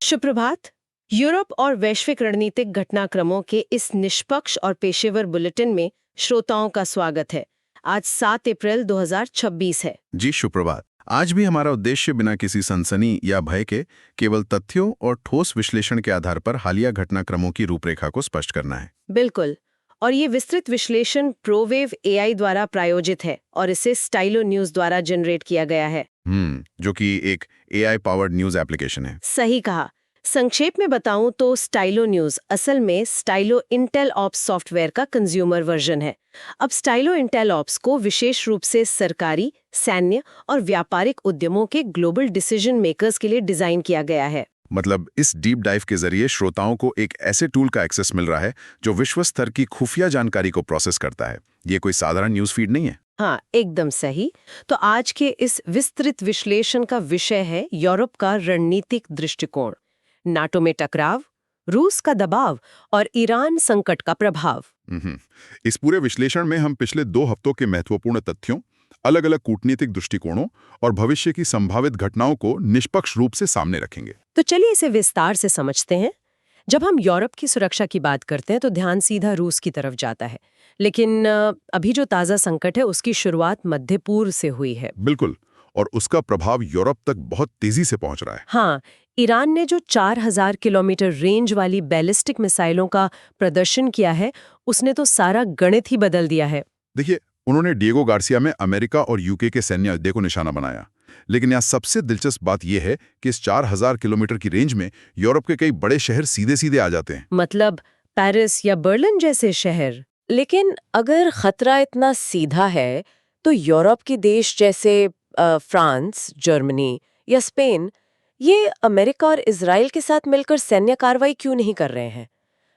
सुप्रभात। यूरोप और वैश्विक रणनीतिक घटनाक्रमों के इस निष्पक्ष और पेशेवर बुलेटिन में श्रोताओं का स्वागत है। आज 7 अप्रैल 2026 है। जी सुप्रभात। आज भी हमारा उद्देश्य बिना किसी सनसनी या भय के केवल तथ्यों और ठोस विश्लेषण के आधार पर हालिया घटनाक्रमों की रूपरेखा को स्पष्ट करना है। बिल्कुल। और ये विस्तृत विश्लेषण प्रोवेव एआई द्वारा प्रायोजित है और इसे स्टाइलो न्यूज द्वारा जनरेट किया गया है। जो कि एक एआई पावर्ड न्यूज एप्लीकेशन है। सही कहा। संक्षेप में बताऊं तो स्टाइलो न्यूज असल में स्टाइलो इंटेल ऑप्स सॉफ्टवेयर का कंज्यूमर वर्जन है। अब स्टाइलो इंटेल ऑप्स को विशेष रूप से सरकारी, सैन्य और व्यापारिक उद्यमों के ग्लोबल डिसीजन मेकर्स के लिए डिजाइन किया गया है। मतलब इस डीप डाइव के जरिए श्रोताओं को एक ऐसे टूल का एक्सेस मिल रहा है जो विश्व स्तर की खुफिया जानकारी को प्रोसेस करता है। ये कोई साधारण न्यूज फीड नहीं है। हाँ, एकदम सही। तो आज के इस विस्तृत विश्लेषण का विषय है यूरोप का रणनीतिक दृष्टिकोण, नाटो में टकराव, रूस का दबाव और ईरान संकट का प्रभाव। इस पूरे विश्लेषण में हम पिछले 2 हफ्तों के महत्वपूर्ण तथ्यों, अलग अलग कूटनीतिक दृष्टिकोणों और भविष्य की संभावित घटनाओं को निष्पक्ष रूप से सामने रखेंगे। तो चलिए इसे विस्तार से समझते हैं। जब हम यूरोप की सुरक्षा की बात करते हैं तो ध्यान सीधा रूस की तरफ जाता है, लेकिन अभी जो ताज़ा संकट है उसकी शुरुआत मध्य पूर्व से हुई है। बिल्कुल, और उसका प्रभाव यूरोप तक बहुत तेजी से पहुंच रहा है। हाँ, ईरान ने जो 4000 किलोमीटर रेंज वाली बैलिस्टिक मिसाइलों का प्रदर्शन किया है, उसने तो सारा गणित ही बदल दिया है। देखिए, उन्होंने डिएगो गार्सिया में अमेरिका और यूके के सैन्य अड्डे को निशाना बनाया। लेकिन यहाँ सबसे दिलचस्प बात यह है कि इस 4000 किलोमीटर की रेंज में यूरोप के कई बड़े शहर सीधे सीधे आ जाते हैं। मतलब पेरिस या बर्लिन जैसे शहर। लेकिन अगर खतरा इतना सीधा है तो यूरोप के देश जैसे फ्रांस, जर्मनी या स्पेन, ये अमेरिका और इजराइल के साथ मिलकर सैन्य कार्रवाई क्यों नहीं कर रहे हैं?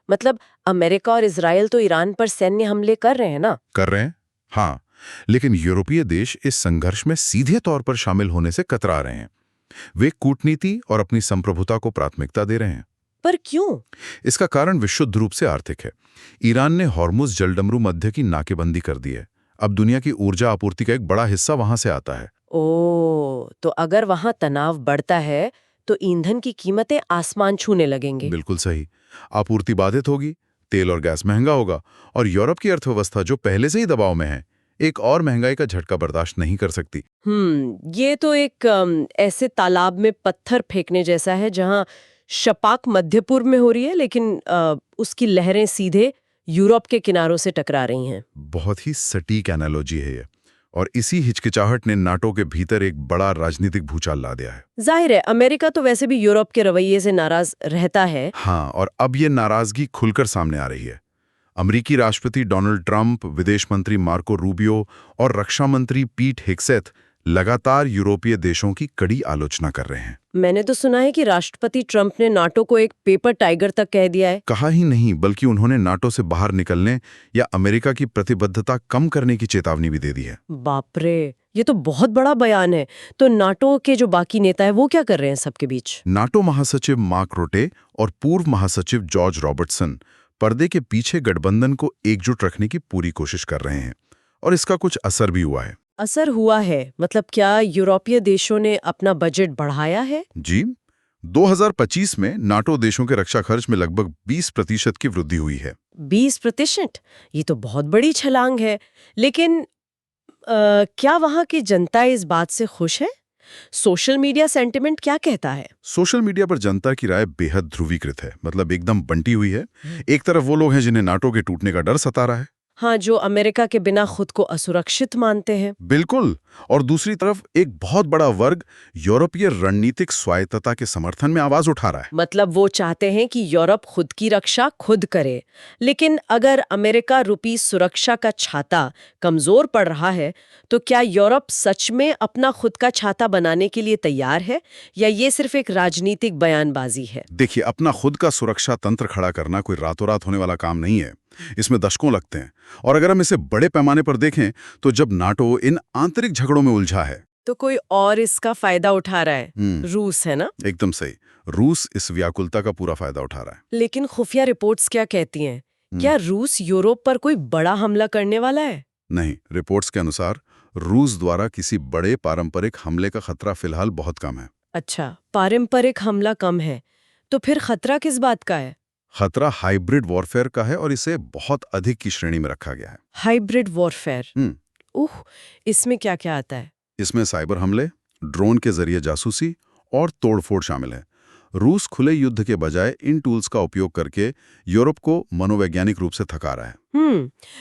मतलब अमेरिका और इजराइल तो ईरान पर सैन्य हमले कर रहे हैं ना? कर रहे हैं, हाँ। लेकिन यूरोपीय देश इस संघर्ष में सीधे तौर पर शामिल होने से कतरा रहे हैं। वे कूटनीति और अपनी संप्रभुता को प्राथमिकता दे रहे हैं। पर क्यों? इसका कारण विशुद्ध रूप से आर्थिक है। ईरान ने हॉर्मुज जलडमरू मध्य की नाकेबंदी कर दी है। अब दुनिया की ऊर्जा आपूर्ति का एक बड़ा हिस्सा वहां से आता है। तो अगर वहां तनाव बढ़ता है तो ईंधन की कीमतें आसमान छूने लगेंगे। बिल्कुल सही। आपूर्ति बाधित होगी, तेल और गैस महंगा होगा, और यूरोप की अर्थव्यवस्था जो पहले से ही दबाव में है, एक और महंगाई का झटका बर्दाश्त नहीं कर सकती। ये तो एक ऐसे तालाब में पत्थर फेंकने जैसा है जहां शपाक मध्य पूर्व में हो रही है, लेकिन उसकी लहरें सीधे यूरोप के किनारों से टकरा रही हैं। बहुत ही सटीक एनालॉजी है ये। और इसी हिचकिचाहट ने नाटो के भीतर एक बड़ा राजनीतिक भूचाल ला दिया है। जाहिर है, अमेरिका तो वैसे भी यूरोप के रवैये से नाराज रहता है। हाँ, और अब ये नाराजगी खुलकर सामने आ रही है। अमेरिकी राष्ट्रपति डोनाल्ड ट्रंप, विदेश मंत्री मार्को रूबियो और रक्षा मंत्री पीट हेग्सेथ लगातार यूरोपीय देशों की कड़ी आलोचना कर रहे हैं। मैंने तो सुना है कि राष्ट्रपति ट्रंप ने नाटो को एक पेपर टाइगर तक कह दिया है। कहा ही नहीं, बल्कि उन्होंने नाटो से बाहर निकलने या अमेरिका की प्रतिबद्धता कम करने की चेतावनी भी दे दी है। बाप रे, ये तो बहुत बड़ा बयान है। तो नाटो के जो बाकी नेता है वो क्या कर रहे हैं सबके बीच? नाटो महासचिव मार्क रुटे और पूर्व महासचिव जॉर्ज रॉबर्टसन पर्दे के पीछे गठबंधन को एकजुट रखने की पूरी कोशिश कर रहे हैं, और इसका कुछ असर भी हुआ है। असर हुआ है? मतलब क्या यूरोपीय देशों ने अपना बजट बढ़ाया है? जी, 2025 में नाटो देशों के रक्षा खर्च में लगभग 20% की वृद्धि हुई है। 20%? ये तो बहुत बड़ी छलांग है। लेकिन क्या वहां की जनता इस बात से खुश है? सोशल मीडिया सेंटिमेंट क्या कहता है? सोशल मीडिया पर जनता की राय बेहद ध्रुवीकृत है, मतलब एकदम बंटी हुई है। एक तरफ वो लोग हैं जिन्हें नाटो के टूटने का डर सता रहा है। हाँ, जो अमेरिका के बिना खुद को असुरक्षित मानते हैं। बिल्कुल। और दूसरी तरफ एक बहुत बड़ा वर्ग यूरोपीय रणनीतिक स्वायत्तता के समर्थन में आवाज उठा रहा है। मतलब वो चाहते हैं कि यूरोप खुद की रक्षा खुद करे। लेकिन अगर अमेरिका रूपी सुरक्षा का छाता कमजोर पड़ रहा है तो क्या यूरोप सच में अपना खुद का छाता बनाने के लिए तैयार है, या ये सिर्फ एक राजनीतिक बयानबाजी है? देखिए, अपना खुद का सुरक्षा तंत्र खड़ा करना कोई रातों रात होने वाला काम नहीं है। इसमें दशकों लगते हैं। और अगर हम इसे बड़े पैमाने पर देखें तो जब नाटो इन आंतरिक झगड़ों में उलझा है तो कोई और इसका फायदा उठा रहा है। रूस है ना? एकदम सही। रूस इस व्याकुलता का पूरा फायदा उठा रहा है। लेकिन खुफिया रिपोर्ट्स क्या कहती हैं? क्या रूस यूरोप पर कोई बड़ा हमला करने वाला है? नहीं, रिपोर्ट्स के अनुसार रूस द्वारा किसी बड़े पारंपरिक हमले का खतरा फिलहाल बहुत कम है। अच्छा, पारंपरिक हमला कम है तो फिर खतरा किस बात का है? खतरा हाइब्रिड वॉरफेयर का है और इसे बहुत अधिक की श्रेणी में रखा गया है। Hybrid warfare. हम्म, उह, इसमें क्या क्या आता है? इसमें साइबर हमले, ड्रोन के जरिए जासूसी और तोड़फोड़ शामिल है। रूस खुले युद्ध के बजाय इन टूल्स का उपयोग करके यूरोप को मनोवैज्ञानिक रूप से थका रहा है।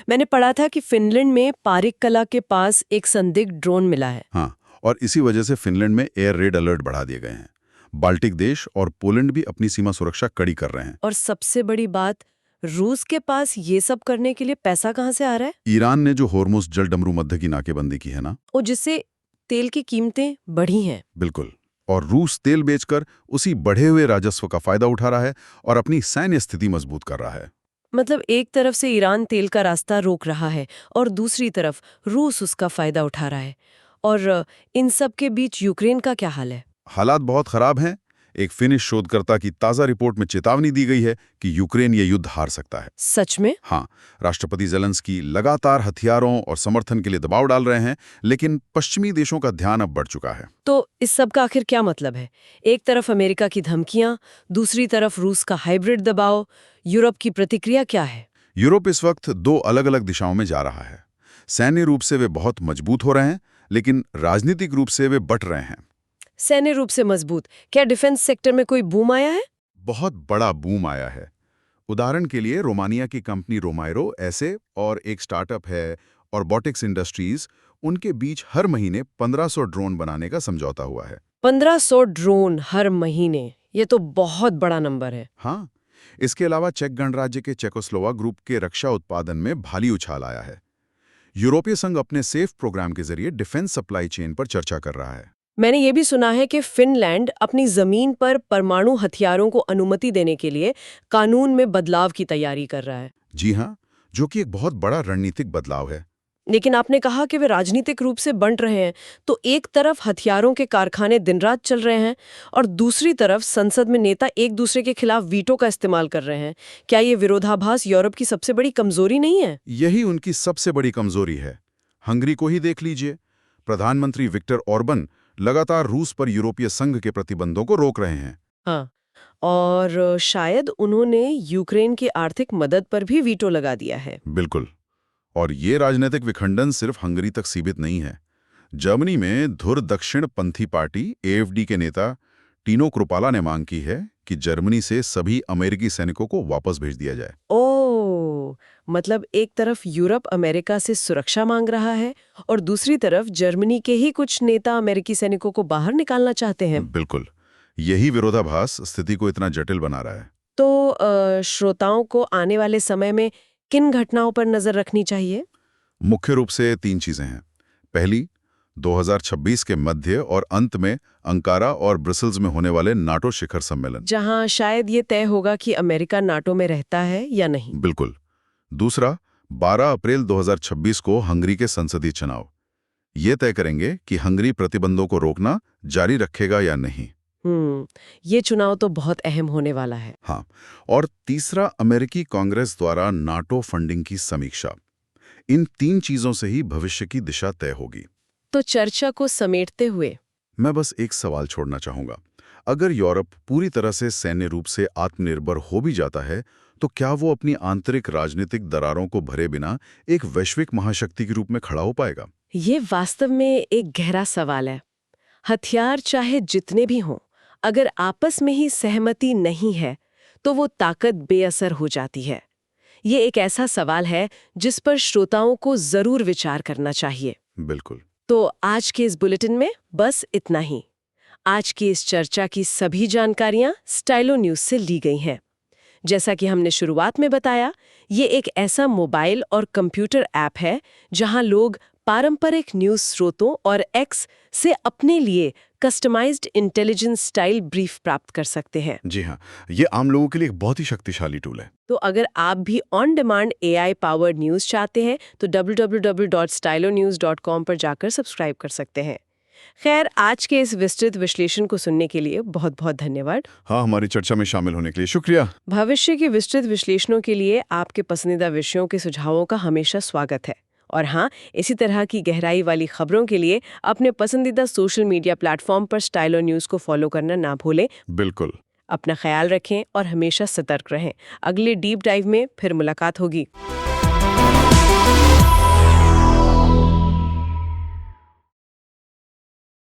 मैंने पढ़ा था कि फिनलैंड में पारिक-कला के पास एक संदिग्ध ड्रोन मिला है। हाँ, और इसी वजह से फिनलैंड में एयर रेड अलर्ट बढ़ा दिए गए हैं। बाल्टिक देश और पोलैंड भी अपनी सीमा सुरक्षा कड़ी कर रहे हैं। और सबसे बड़ी बात, रूस के पास ये सब करने के लिए पैसा कहाँ से आ रहा है? ईरान ने जो होर्मुज जल डमरू मध्य की नाकेबंदी की है ना, और जिससे तेल की कीमतें बढ़ी हैं। बिल्कुल। और रूस तेल बेचकर उसी बढ़े हुए राजस्व का फायदा उठा रहा है और अपनी सैन्य स्थिति मजबूत कर रहा है। मतलब एक तरफ से ईरान तेल का रास्ता रोक रहा है और दूसरी तरफ रूस उसका फायदा उठा रहा है। और इन सब के बीच यूक्रेन का क्या हाल है? हालात बहुत खराब हैं। एक फिनिश शोधकर्ता की ताज़ा रिपोर्ट में चेतावनी दी गई है कि यूक्रेन ये युद्ध हार सकता है। सच में? हाँ, राष्ट्रपति ज़ेलेंस्की लगातार हथियारों और समर्थन के लिए दबाव डाल रहे हैं, लेकिन पश्चिमी देशों का ध्यान अब बढ़ चुका है। तो इस सब का आखिर क्या मतलब है? एक तरफ अमेरिका की धमकियां, दूसरी तरफ रूस का हाइब्रिड दबाव, यूरोप की प्रतिक्रिया क्या है? यूरोप इस वक्त दो अलग-अलग दिशाओं में जा रहा है। सैन्य रूप से वे बहुत मजबूत हो रहे हैं, लेकिन राजनीतिक रूप से वे बट रहे हैं। सैन्य रूप से मजबूत, क्या डिफेंस सेक्टर में कोई बूम आया है? बहुत बड़ा बूम आया है। उदाहरण के लिए रोमानिया की कंपनी रोमायरो ऐसे और एक स्टार्टअप है और बॉटिक्स इंडस्ट्रीज, उनके बीच हर महीने 1500 ड्रोन बनाने का समझौता हुआ है। 1500 ड्रोन हर महीने, ये तो बहुत बड़ा नंबर है। हाँ, इसके अलावा चेक गणराज्य के चेकोस्लोवाक ग्रुप के रक्षा उत्पादन में भारी उछाल आया है। यूरोपीय संघ अपने सेफ प्रोग्राम के जरिए डिफेंस सप्लाई चेन पर चर्चा कर रहा है। मैंने ये भी सुना है कि फिनलैंड अपनी जमीन पर परमाणु हथियारों को अनुमति देने के लिए कानून में बदलाव की तैयारी कर रहा है। जी हाँ, जो कि एक बहुत बड़ा रणनीतिक बदलाव है। लेकिन आपने कहा कि वे राजनीतिक रूप से बंट रहे हैं, तो एक तरफ हथियारों के कारखाने दिन रात चल रहे हैं और दूसरी तरफ संसद में नेता एक दूसरे के खिलाफ वीटो का इस्तेमाल कर रहे हैं। क्या ये विरोधाभास यूरोप की सबसे बड़ी कमजोरी नहीं है? यही उनकी सबसे बड़ी कमजोरी है। हंगरी को ही देख लीजिए। प्रधानमंत्री विक्टर ऑर्बन लगातार रूस पर यूरोपीय संघ के प्रतिबंधों को रोक रहे हैं। हाँ, और शायद उन्होंने यूक्रेन की आर्थिक मदद पर भी वीटो लगा दिया है। बिल्कुल। और ये राजनीतिक विखंडन सिर्फ हंगरी तक सीमित नहीं है। जर्मनी में धुर दक्षिणपंथी पार्टी एएफडी के नेता टीनो क्रुपाला ने मांग की है कि जर्मनी से सभी अमेरिकी सैनिकों को वापस भेज दिया जाए। ओह, मतलब एक तरफ यूरोप अमेरिका से सुरक्षा मांग रहा है और दूसरी तरफ जर्मनी के ही कुछ नेता अमेरिकी सैनिकों को बाहर निकालना चाहते हैं। बिल्कुल, यही विरोधाभास स्थिति को इतना जटिल बना रहा है। तो श्रोताओं को आने वाले समय में किन घटनाओं पर नजर रखनी चाहिए? मुख्य रूप से 3 चीजें हैं। पहली, 2026 के मध्य और अंत में अंकारा और ब्रसल्स में होने वाले नाटो शिखर सम्मेलन, जहां शायद ये तय होगा कि अमेरिका नाटो में रहता है या नहीं। बिल्कुल। दूसरा, 12 अप्रैल 2026 को हंगरी के संसदीय चुनाव ये तय करेंगे कि हंगरी प्रतिबंधों को रोकना जारी रखेगा या नहीं। ये चुनाव तो बहुत अहम होने वाला है। हाँ, और तीसरा, अमेरिकी कांग्रेस द्वारा नाटो फंडिंग की समीक्षा। इन 3 चीजों से ही भविष्य की दिशा तय होगी। तो चर्चा को समेटते हुए मैं बस एक सवाल छोड़ना चाहूंगा। अगर यूरोप पूरी तरह से सैन्य रूप से आत्मनिर्भर हो भी जाता है, तो क्या वो अपनी आंतरिक राजनीतिक दरारों को भरे बिना एक वैश्विक महाशक्ति के रूप में खड़ा हो पाएगा? ये वास्तव में एक गहरा सवाल है। हथियार चाहे जितने भी हों, अगर आपस में ही सहमति नहीं है, तो वो ताकत बेअसर हो जाती है। ये एक ऐसा सवाल है जिस पर श्रोताओं को जरूर विचार करना चाहिए। बिल्कुल। तो आज के इस बुलेटिन में बस इतना ही। आज की इस चर्चा की सभी जानकारियां स्टाइलो न्यूज से ली गई हैं। जैसा कि हमने शुरुआत में बताया, ये एक ऐसा मोबाइल और कंप्यूटर ऐप है जहां लोग पारंपरिक न्यूज स्रोतों और एक्स से अपने लिए कस्टमाइज्ड इंटेलिजेंस स्टाइल ब्रीफ प्राप्त कर सकते हैं। जी हाँ, ये आम लोगों के लिए एक बहुत ही शक्तिशाली टूल है। तो अगर आप भी on demand AI powered news चाहते हैं तो www.stylonews.com पर जाकर सब्सक्राइब कर सकते हैं। खैर, आज के इस विस्तृत विश्लेषण को सुनने के लिए बहुत बहुत धन्यवाद। हाँ, हमारी चर्चा में शामिल होने के लिए शुक्रिया। भविष्य के विस्तृत विश्लेषणों के लिए आपके पसंदीदा विषयों के सुझावों का हमेशा स्वागत है। और हाँ, इसी तरह की गहराई वाली खबरों के लिए अपने पसंदीदा सोशल मीडिया प्लेटफॉर्म पर स्टाइलो न्यूज को फॉलो करना ना भूलें। बिल्कुल। अपना ख्याल रखें और हमेशा सतर्क रहें। अगले डीप डाइव में फिर मुलाकात होगी।